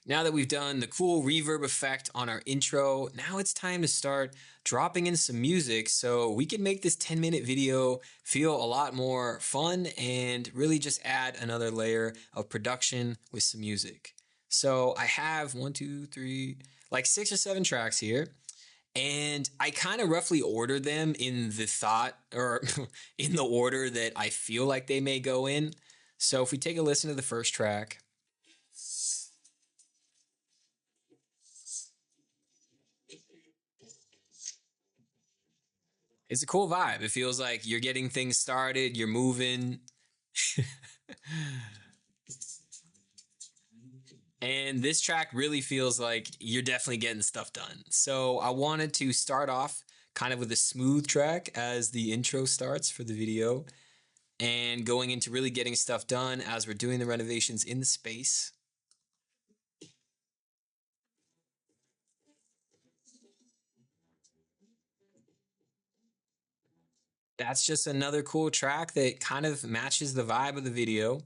Now that we've done the cool reverb effect on our intro, now it's time to start dropping in some music so we can make this 10-minute video feel a lot more fun and really just add another layer of production with some music. So I have one, two, three, like 6 or 7 tracks here. And I kind of roughly order them in the thought or in the order that I feel like they may go in. So if we take a listen to the first track, it's a cool vibe. It feels like you're getting things started, you're moving. And this track really feels like you're definitely getting stuff done. So I wanted to start off kind of with a smooth track as the intro starts for the video and going into really getting stuff done as we're doing the renovations in the space. That's just another cool track that kind of matches the vibe of the video.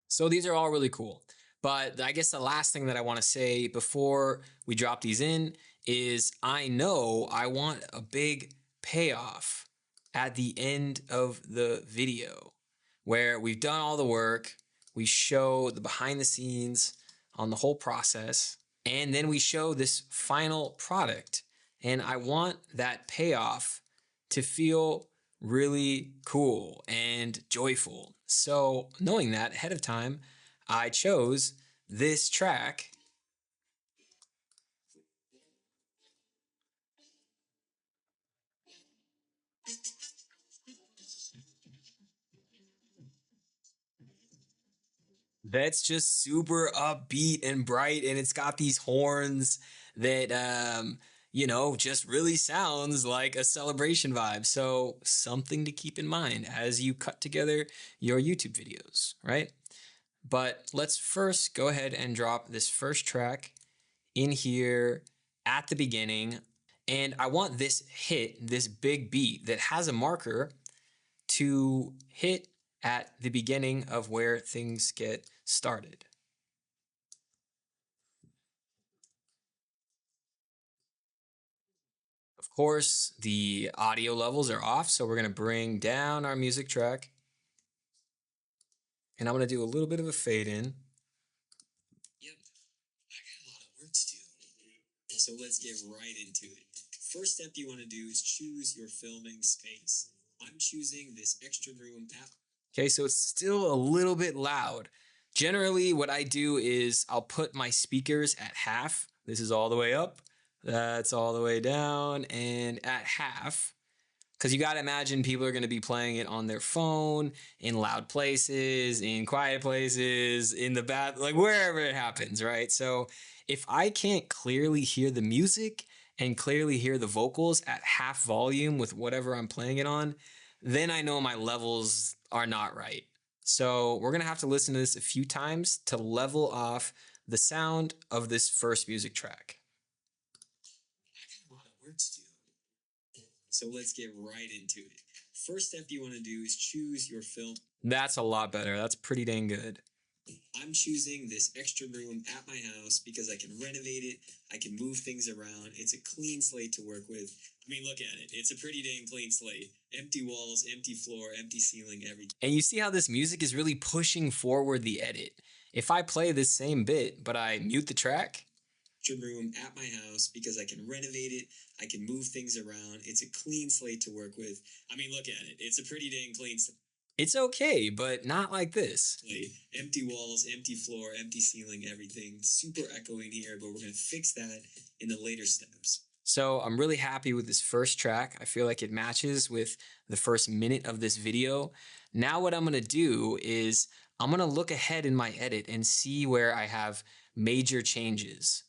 So these are all really cool. But I guess the last thing that I want to say before we drop these in is I know I want a big payoff at the end of the video where we've done all the work, we show the behind the scenes on the whole process, and then we show this final product. And I want that payoff to feel really cool and joyful. So, knowing that ahead of time, I chose this track. That's just super upbeat and bright, and it's got these horns that just really sounds like a celebration vibe. So something to keep in mind as you cut together your YouTube videos, right? But let's first go ahead and drop this first track in here at the beginning. And I want this hit, this big beat that has a marker to hit at the beginning of where things get started. Of course, the audio levels are off, so we're going to bring down our music track. And I'm going to do a little bit of a fade in. Yep, I got a lot of work to do. So let's get right into it. First step you want to do is choose your filming space. I'm choosing this extra room app. Okay, so it's still a little bit loud. Generally, what I do is I'll put my speakers at half. This is all the way up. That's all the way down and at half. Because you got to imagine people are going to be playing it on their phone, in loud places, in quiet places, in the bath, like wherever it happens, right? So if I can't clearly hear the music and clearly hear the vocals at half volume with whatever I'm playing it on, then I know my levels are not right. So we're going to have to listen to this a few times to level off the sound of this first music track. I got a lot of work to do. So let's get right into it. First step you want to do is choose your film. That's a lot better. That's pretty dang good. I'm choosing this extra room at my house because I can renovate it. I can move things around. It's a clean slate to work with. I mean, look at it. It's a pretty dang clean slate. Empty walls, empty floor, empty ceiling, everything. And you see how this music is really pushing forward the edit. If I play this same bit, but I mute the track, room at my house because I can renovate it. I can move things around. It's a clean slate to work with. I mean, look at it. It's a pretty dang clean slate. It's okay, but not like this. Empty walls, empty floor, empty ceiling, everything. Super echoing here, but we're going to fix that in the later steps. So I'm really happy with this first track. I feel like it matches with the first minute of this video. Now what I'm going to do is I'm going to look ahead in my edit and see where I have major changes.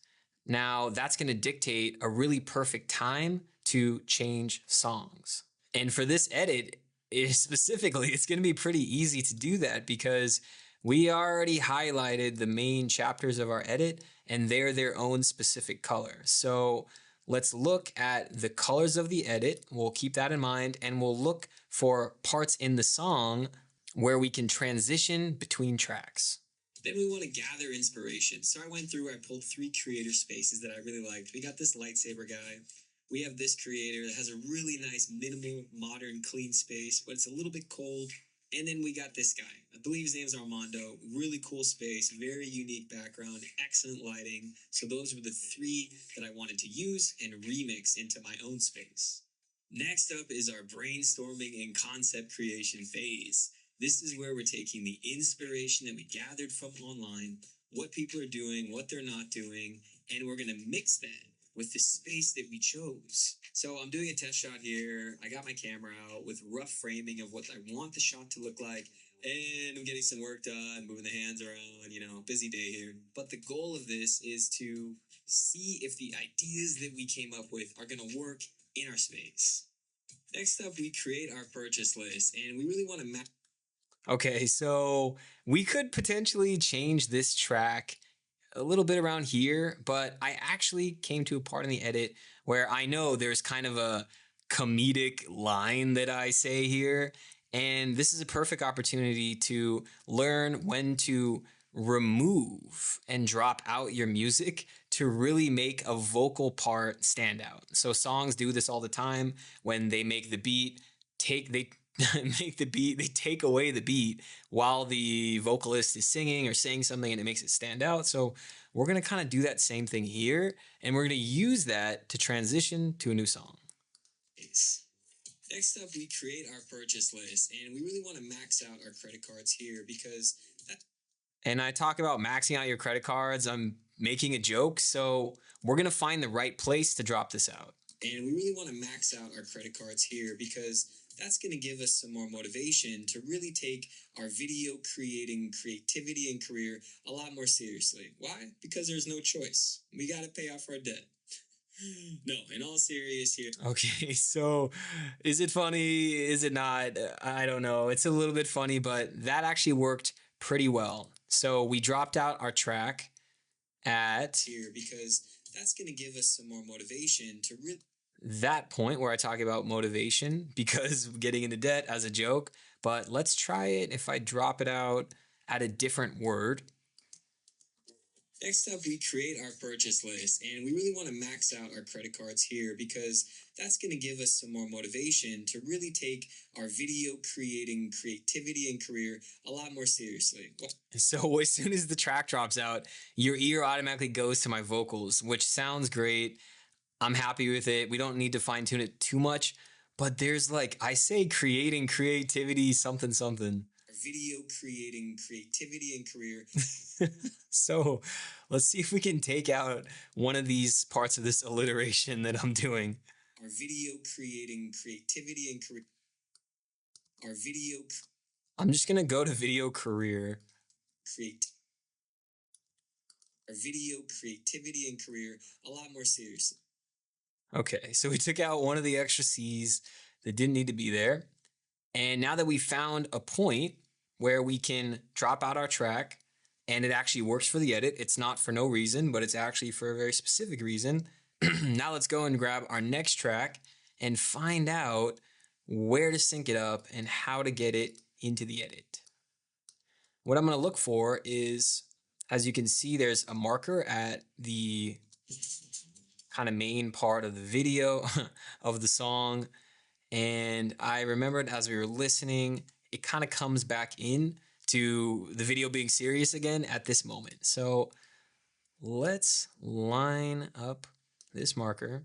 Now that's going to dictate a really perfect time to change songs. And for this edit, specifically, it's going to be pretty easy to do that because we already highlighted the main chapters of our edit and they're their own specific color. So let's look at the colors of the edit. We'll keep that in mind, and we'll look for parts in the song where we can transition between tracks. Then we want to gather inspiration. So I went through, I pulled 3 creator spaces that I really liked. We got this lightsaber guy. We have this creator that has a really nice, minimal, modern, clean space, but it's a little bit cold. And then we got this guy. I believe his name's Armando. Really cool space, very unique background, excellent lighting. So those were the 3 that I wanted to use and remix into my own space. Next up is our brainstorming and concept creation phase. This is where we're taking the inspiration that we gathered from online, what people are doing, what they're not doing, and we're going to mix that with the space that we chose. So I'm doing a test shot here. I got my camera out with rough framing of what I want the shot to look like, and I'm getting some work done, moving the hands around, busy day here. But the goal of this is to see if the ideas that we came up with are going to work in our space. Next up, we create our purchase list, and we really want to map. Okay, so we could potentially change this track a little bit around here, but I actually came to a part in the edit where I know there's kind of a comedic line that I say here, and this is a perfect opportunity to learn when to remove and drop out your music to really make a vocal part stand out. So songs do this all the time when they make the beat they make the beat, they take away the beat while the vocalist is singing or saying something, and it makes it stand out. So we're going to kind of do that same thing here, and we're going to use that to transition to a new song. Next up, we create our purchase list, and we really want to max out our credit cards here because and I talk about maxing out your credit cards. I'm making a joke, so we're going to find the right place to drop this out. And we really want to max out our credit cards here because that's going to give us some more motivation to really take our video creating creativity and career a lot more seriously. Why? Because there's no choice. We got to pay off our debt. No, in all serious here. Okay, so is it funny? Is it not? I don't know. It's a little bit funny, but that actually worked pretty well. So we dropped out our track at here because that's going to give us some more motivation to really that point where I talk about motivation because getting into debt as a joke. But let's try it if I drop it out at a different word. Next up, we create our purchase list, and we really want to max out our credit cards here because that's going to give us some more motivation to really take our video creating creativity and career a lot more seriously. So as soon as the track drops out, your ear automatically goes to my vocals, which sounds great. I'm happy with it. We don't need to fine tune it too much, but there's I say creating creativity, something, something. Video creating creativity and career. So let's see if we can take out one of these parts of this alliteration that I'm doing. Our video creating creativity and career. Our video. I'm just going to go to video career. Our video creativity and career a lot more seriously. Okay, so we took out one of the extra C's that didn't need to be there. And now that we found a point where we can drop out our track and it actually works for the edit, it's not for no reason, but it's actually for a very specific reason. Now let's go and grab our next track and find out where to sync it up and how to get it into the edit. What I'm going to look for is, as you can see, there's a marker at the kind of main part of the video of the song. And I remembered as we were listening, it kind of comes back in to the video being serious again at this moment. So let's line up this marker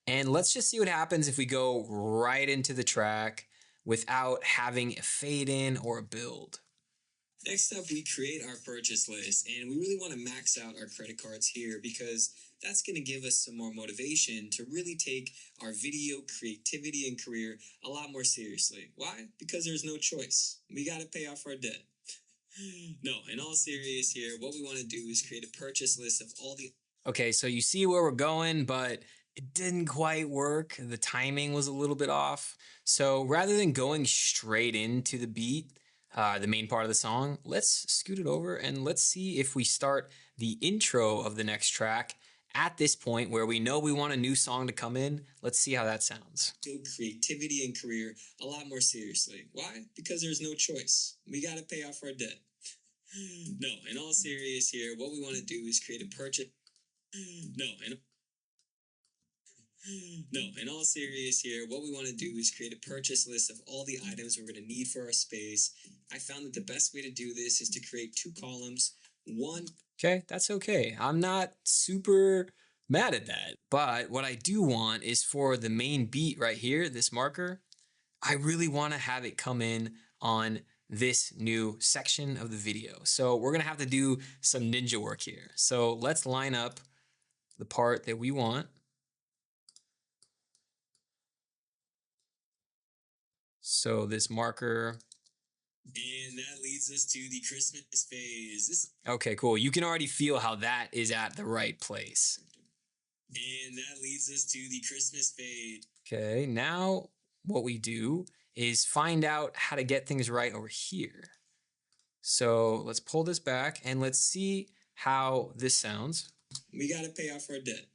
and let's just see what happens if we go right into the track without having a fade in or a build. Next up, we create our purchase list, and we really want to max out our credit cards here because that's going to give us some more motivation to really take our video creativity and career a lot more seriously. Why? Because there's no choice. We got to pay off our debt. No, in all serious here, what we want to do is create a purchase list of all the... Okay, so you see where we're going, but it didn't quite work. The timing was a little bit off. So rather than going straight into the beat, the main part of the song, let's scoot it over and let's see if we start the intro of the next track at this point where we know we want a new song to come in. Let's see how that sounds. Take creativity and career a lot more seriously. Why? Because there's no choice. We got to pay off our debt. No, in all serious here, what we want to do is create a purchase. No, in all serious here, what we want to do is create a purchase list of all the items we're going to need for our space. I found that the best way to do this is to create 2 columns. One. Okay, that's okay. I'm not super mad at that. But what I do want is for the main beat right here, this marker, I really want to have it come in on this new section of the video. So we're going to have to do some ninja work here. So let's line up the part that we want. So this marker. And that leads us to the Christmas phase. Okay, cool. You can already feel how that is at the right place. And that leads us to the Christmas phase. Okay, now what we do is find out how to get things right over here. So let's pull this back and let's see how this sounds. We got to pay off our debt.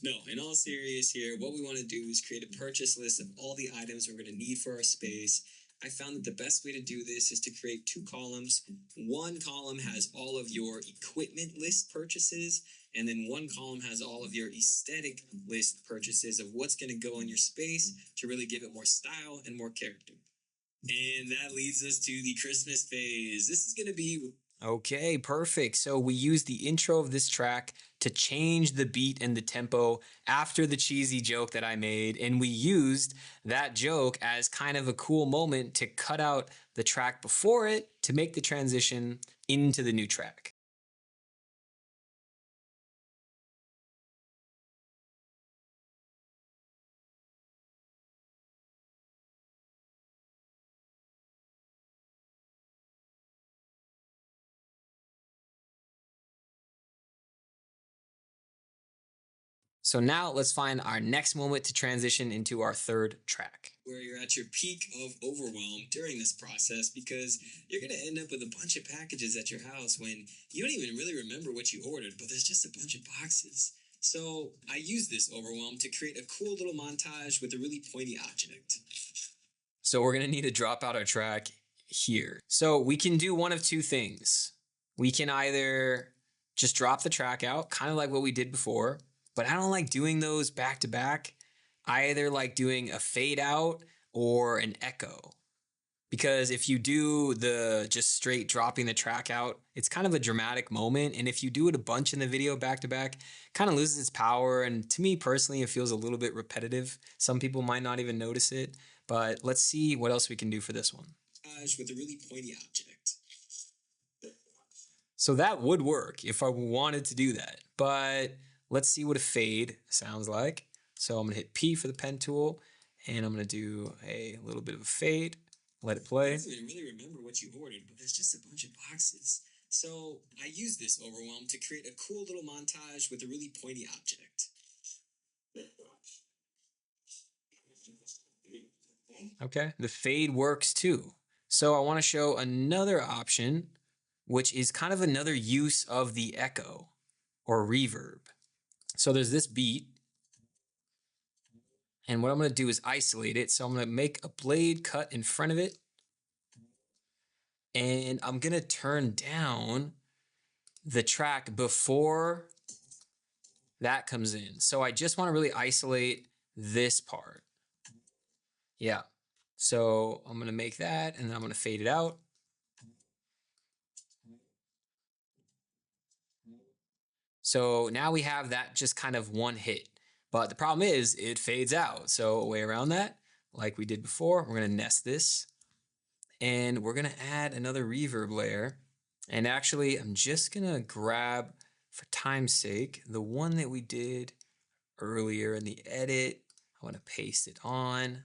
No, in all serious here, what we want to do is create a purchase list of all the items we're going to need for our space. I found that the best way to do this is to create 2 columns. One column has all of your equipment list purchases, and then one column has all of your aesthetic list purchases of what's going to go in your space to really give it more style and more character. And that leads us to the Christmas phase. This is going to be... Okay, perfect. So we used the intro of this track to change the beat and the tempo after the cheesy joke that I made. And we used that joke as kind of a cool moment to cut out the track before it to make the transition into the new track. So now let's find our next moment to transition into our third track. Where you're at your peak of overwhelm during this process, because you're going to end up with a bunch of packages at your house when you don't even really remember what you ordered, but there's just a bunch of boxes. So I use this overwhelm to create a cool little montage with a really pointy object. So we're going to need to drop out our track here. So we can do one of 2 things. We can either just drop the track out, kind of like what we did before, but I don't like doing those back to back. I either like doing a fade out or an echo. Because if you do the just straight dropping the track out, it's kind of a dramatic moment. And if you do it a bunch in the video back to back, kind of loses its power. And to me personally, it feels a little bit repetitive. Some people might not even notice it. But let's see what else we can do for this one. With a really pointy object. So that would work if I wanted to do that. But let's see what a fade sounds like. So I'm going to hit P for the pen tool, and I'm going to do a little bit of a fade. Let it play. I don't even really remember what you ordered, but there's just a bunch of boxes. So I use this overwhelm to create a cool little montage with a really pointy object. Okay, the fade works too. So I want to show another option, which is kind of another use of the echo or reverb. So there's this beat, and what I'm going to do is isolate it. So I'm going to make a blade cut in front of it, and I'm going to turn down the track before that comes in. So I just want to really isolate this part. Yeah. So I'm going to make that, and then I'm going to fade it out. So now we have that just kind of one hit. But the problem is it fades out. So a way around that, like we did before, we're going to nest this. And we're going to add another reverb layer. And actually, I'm just going to grab, for time's sake, the one that we did earlier in the edit. I want to paste it on.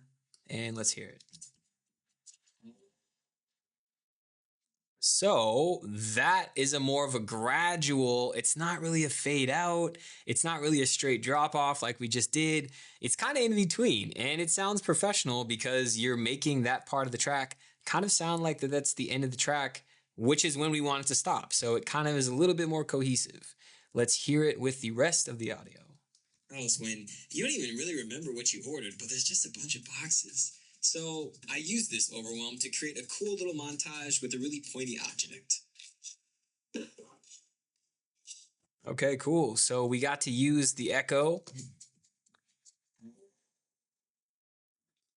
And let's hear it. So that is a more of a gradual, it's not really a fade out. It's not really a straight drop off like we just did. It's kind of in between, and it sounds professional because you're making that part of the track kind of sound like that's the end of the track, which is when we want it to stop. So it kind of is a little bit more cohesive. Let's hear it with the rest of the audio. House when you don't even really remember what you ordered, but there's just a bunch of boxes. So I used this overwhelm to create a cool little montage with a really pointy object. Okay, cool. So we got to use the echo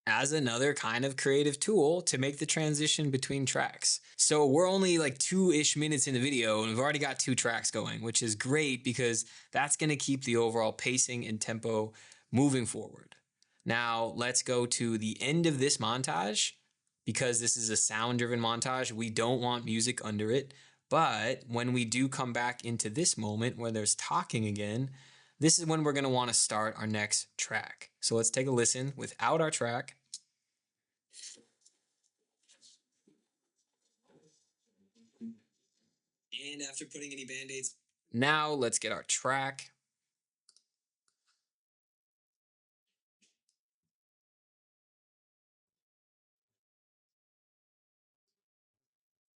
as another kind of creative tool to make the transition between tracks. So we're only like 2-ish minutes in the video and we've already got 2 tracks going, which is great because that's going to keep the overall pacing and tempo moving forward. Now let's go to the end of this montage. Because this is a sound driven montage, we don't want music under it. But when we do come back into this moment where there's talking again, this is when we're going to want to start our next track. So let's take a listen without our track. And after putting any band-aids, now let's get our track.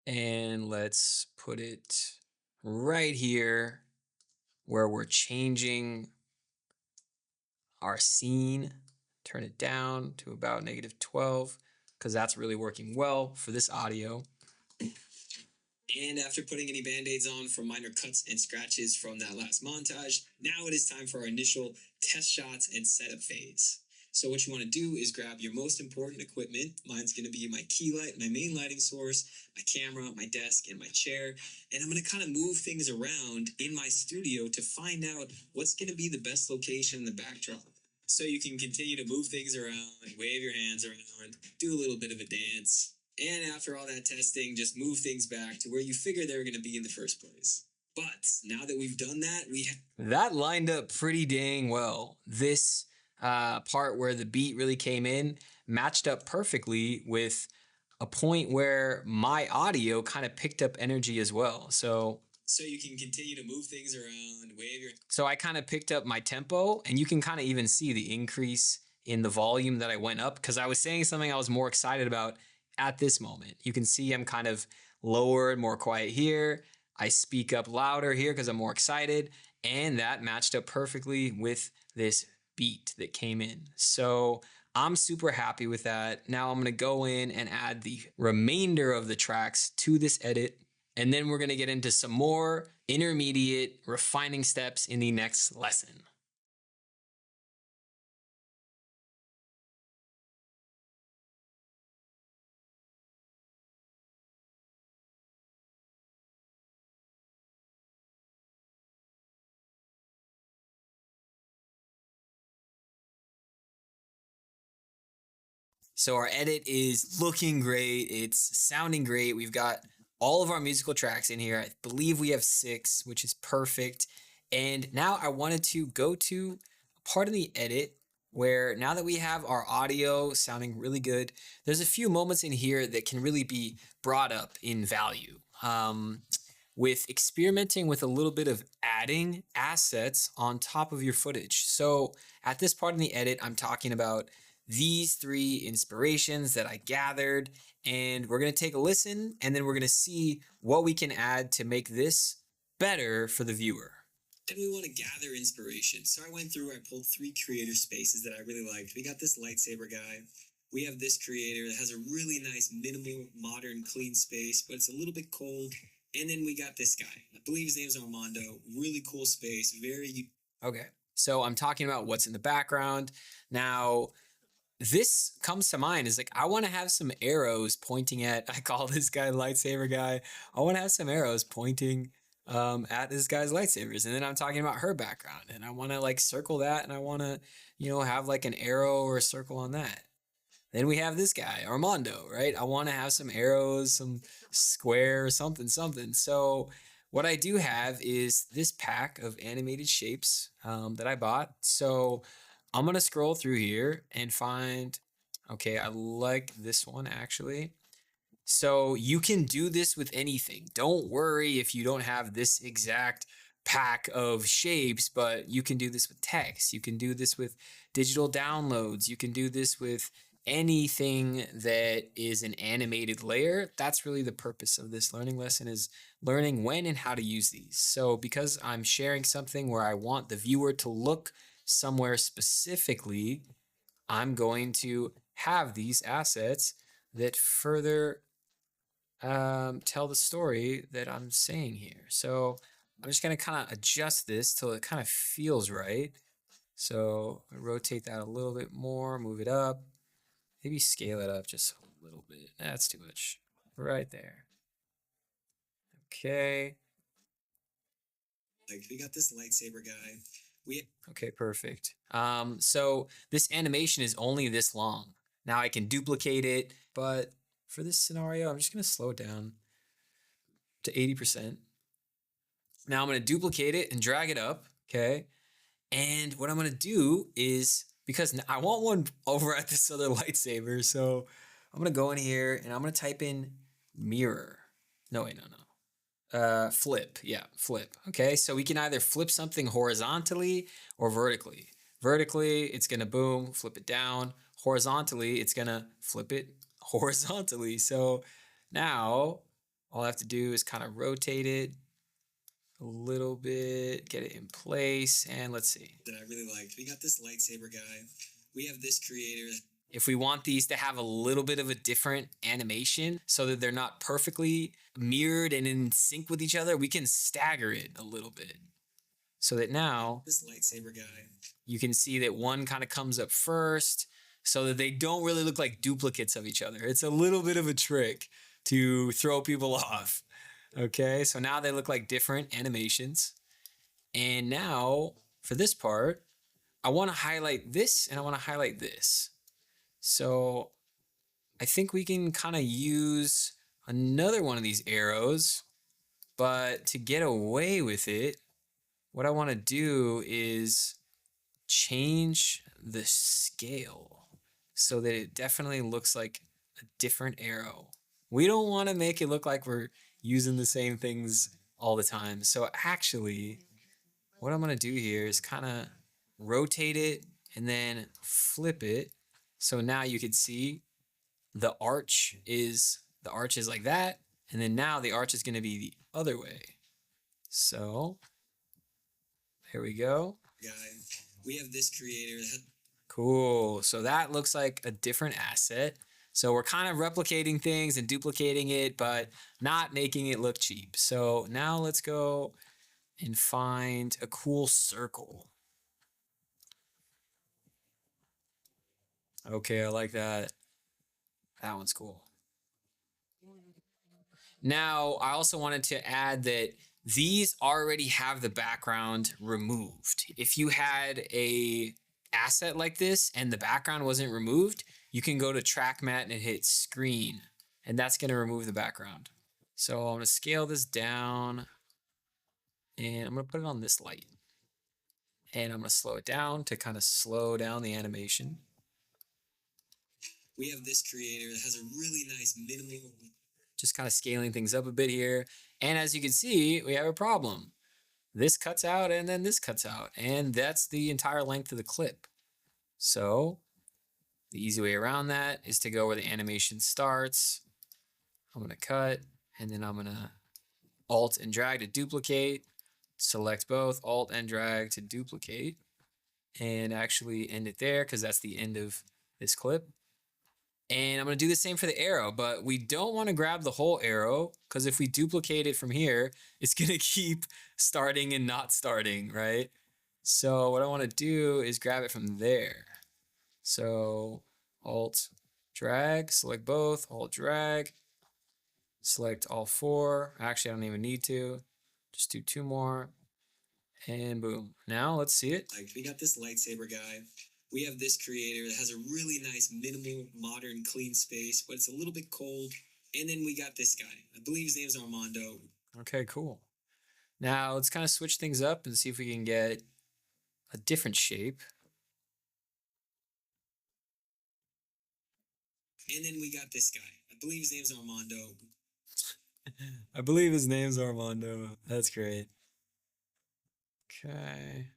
And let's put it right here where we're changing our scene. Turn it down to about -12 because that's really working well for this audio. And after putting any band-aids on from minor cuts and scratches from that last montage, now it is time for our initial test shots and setup phase. So what you want to do is grab your most important equipment. Mine's going to be my key light, my main lighting source, my camera, my desk, and my chair. And I'm going to kind of move things around in my studio to find out what's going to be the best location in the backdrop. So you can continue to move things around, wave your hands around, do a little bit of a dance. And after all that testing, just move things back to where you figured they were going to be in the first place. But now that we've done that, that lined up pretty dang well. This part where the beat really came in matched up perfectly with a point where my audio kind of picked up energy as well. So you can continue to move things around, wave your... So I kind of picked up my tempo, and you can kind of even see the increase in the volume that I went up because I was saying something I was more excited about at this moment. You can see I'm kind of lower and more quiet here. I speak up louder here because I'm more excited, and that matched up perfectly with this beat that came in. So I'm super happy with that. Now I'm going to go in and add the remainder of the tracks to this edit, and then we're going to get into some more intermediate refining steps in the next lesson. So our edit is looking great. It's sounding great. We've got all of our musical tracks in here. I believe we have 6, which is perfect. And now I wanted to go to a part of the edit where now that we have our audio sounding really good, there's a few moments in here that can really be brought up in value. With experimenting with a little bit of adding assets on top of your footage. So at this part in the edit, I'm talking about these 3 inspirations that I gathered, and we're going to take a listen, and then we're going to see what we can add to make this better for the viewer. And we want to gather inspiration. So I went through, I pulled 3 creator spaces that I really liked. We got this lightsaber guy. We have this creator that has a really nice, minimal, modern, clean space, but it's a little bit cold. And then we got this guy. I believe his name's Armando. Really cool space. Very... Okay. So I'm talking about what's in the background. Now, this comes to mind is like, I want to have some arrows pointing at, I call this guy lightsaber guy. I want to have some arrows pointing at this guy's lightsabers. And then I'm talking about her background and I want to like circle that. And I want to, have like an arrow or a circle on that. Then we have this guy, Armando, right? I want to have some arrows, some square, something. So what I do have is this pack of animated shapes that I bought. So I'm going to scroll through here and find, okay, I like this one actually. So you can do this with anything. Don't worry if you don't have this exact pack of shapes, but you can do this with text. You can do this with digital downloads. You can do this with anything that is an animated layer, that's really the purpose of this learning lesson, is learning when and how to use these. So because I'm sharing something where I want the viewer to look somewhere specifically, I'm going to have these assets that further tell the story that I'm saying here. So I'm just going to kind of adjust this till it kind of feels right. So rotate that a little bit more, move it up, maybe scale it up just a little bit. That's too much. Right there. Okay. Like we got this lightsaber guy. Okay, perfect. So this animation is only this long. Now I can duplicate it, but for this scenario, I'm just gonna slow it down to 80%. Now I'm gonna duplicate it and drag it up, okay? And what I'm gonna do is, because I want one over at this other lightsaber, so I'm gonna go in here and I'm gonna type in mirror. No, wait, no. Flip. Yeah, flip. Okay, so we can either flip something horizontally or vertically. Vertically, it's gonna boom, flip it down. Horizontally, it's gonna flip it horizontally. So now all I have to do is kind of rotate it a little bit, get it in place, and let's see. That I really liked. We got this lightsaber guy. We have this creator. If we want these to have a little bit of a different animation so that they're not perfectly mirrored and in sync with each other, we can stagger it a little bit. So that now this lightsaber guy, you can see that one kind of comes up first so that they don't really look like duplicates of each other. It's a little bit of a trick to throw people off. Okay, so now they look like different animations. And now for this part, I want to highlight this and I want to highlight this. So I think we can kind of use another one of these arrows, but to get away with it, what I want to do is change the scale so that it definitely looks like a different arrow. We don't want to make it look like we're using the same things all the time. So actually, what I'm going to do here is kind of rotate it and then flip it. So now you can see the arch is like that. And then now the arch is going to be the other way. So there we go. Guy, we have this creator. Cool. So that looks like a different asset. So we're kind of replicating things and duplicating it, but not making it look cheap. So now let's go and find a cool circle. Okay, I like that. That one's cool. Now, I also wanted to add that these already have the background removed. If you had a asset like this and the background wasn't removed, you can go to track matte and hit screen, and that's going to remove the background. So I'm going to scale this down and I'm going to put it on this light. And I'm going to slow it down to kind of slow down the animation. We have this creator that has a really nice minimal. Just kind of scaling things up a bit here. And as you can see, we have a problem. This cuts out and then this cuts out. And that's the entire length of the clip. So the easy way around that is to go where the animation starts. I'm going to cut and then I'm going to Alt and drag to duplicate. Select both, Alt and drag to duplicate. And actually end it there because that's the end of this clip. And I'm going to do the same for the arrow, but we don't want to grab the whole arrow because if we duplicate it from here, it's going to keep starting and not starting, right? So what I want to do is grab it from there. So Alt, drag, select both, Alt, drag, select all four. Actually, I don't even need to. Just do two more. And boom. Now let's see it. Like we got this lightsaber guy. We have this creator that has a really nice, minimal, modern, clean space, but it's a little bit cold. And then we got this guy. I believe his name's Armando. Okay, cool. Now let's kind of switch things up and see if we can get a different shape. And then we got this guy. I believe his name's Armando. I believe his name's Armando. That's great. Okay.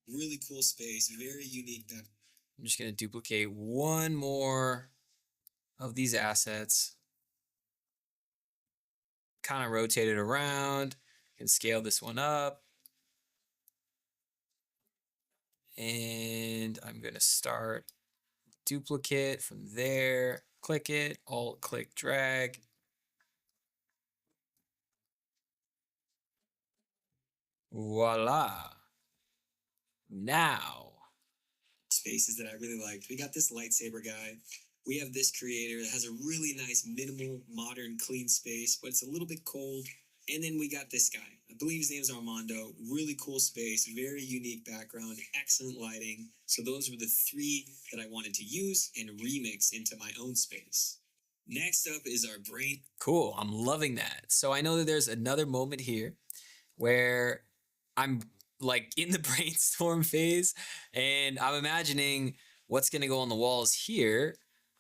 Really cool space, very unique. I'm just going to duplicate one more of these assets. Kind of rotate it around. Can scale this one up. And I'm going to start duplicate from there. Click it, alt click drag. Voila. Now. Spaces that I really liked. We got this lightsaber guy. We have this creator that has a really nice, minimal, modern, clean space, but it's a little bit cold. And then we got this guy. I believe his name is Armando. Really cool space, very unique background, excellent lighting. So those were the three that I wanted to use and remix into my own space. Next up is our brain. Cool. I'm loving that. So I know that there's another moment here where I'm like in the brainstorm phase and I'm imagining what's going to go on the walls here,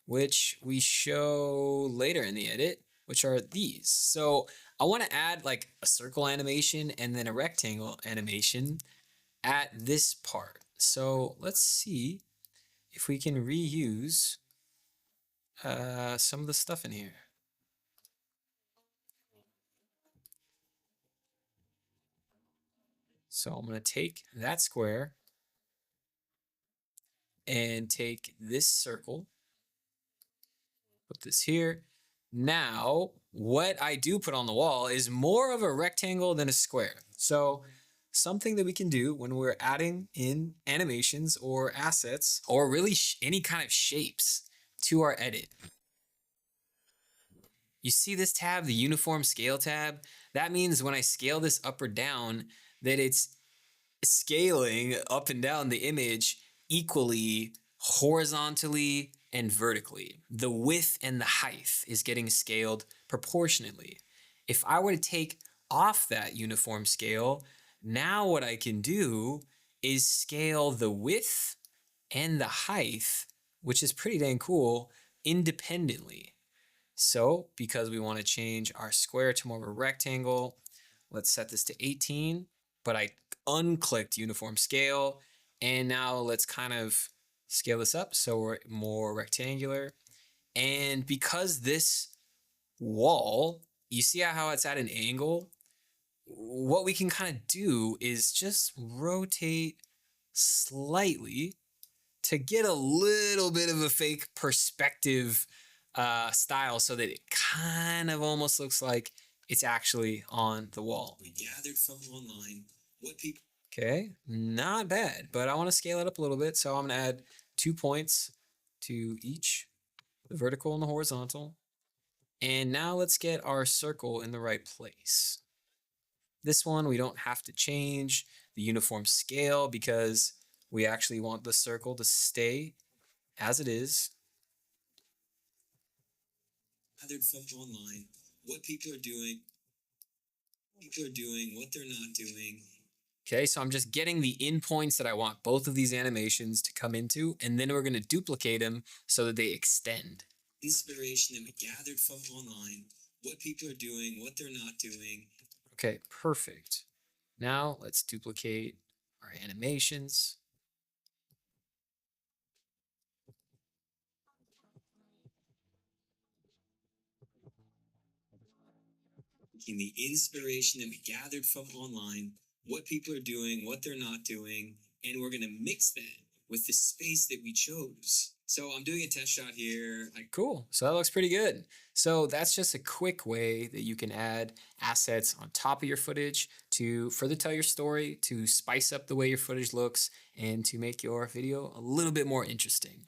which we show later in the edit, which are these. So I want to add like a circle animation and then a rectangle animation at this part. So let's see if we can reuse some of the stuff in here. So I'm going to take that square and take this circle, put this here. Now, what I do put on the wall is more of a rectangle than a square. So something that we can do when we're adding in animations or assets or really any kind of shapes to our edit. You see this tab, the uniform scale tab? That means when I scale this up or down, that it's scaling up and down the image equally horizontally and vertically. The width and the height is getting scaled proportionately. If I were to take off that uniform scale, now what I can do is scale the width and the height, which is pretty dang cool, independently. So because we want to change our square to more of a rectangle, let's set this to 18, but I unclicked uniform scale. And now let's kind of scale this up so we're more rectangular. And because this wall, you see how it's at an angle? What we can kind of do is just rotate slightly to get a little bit of a fake perspective style so that it kind of almost looks like it's actually on the wall. We gathered from online what people... Okay, not bad, but I want to scale it up a little bit. So I'm going to add 2 points to each, the vertical and the horizontal. And now let's get our circle in the right place. This one, we don't have to change the uniform scale because we actually want the circle to stay as it is. Gathered from online what people are doing, what they're not doing. Okay, so I'm just getting the endpoints that I want both of these animations to come into, and then we're going to duplicate them so that they extend. Inspiration that we gathered from online, what people are doing, what they're not doing. Okay, perfect. Now let's duplicate our animations. The inspiration that we gathered from online, what people are doing, what they're not doing, and we're going to mix that with the space that we chose. So I'm doing a test shot here. Cool. So that looks pretty good. So that's just a quick way that you can add assets on top of your footage to further tell your story, to spice up the way your footage looks, and to make your video a little bit more interesting.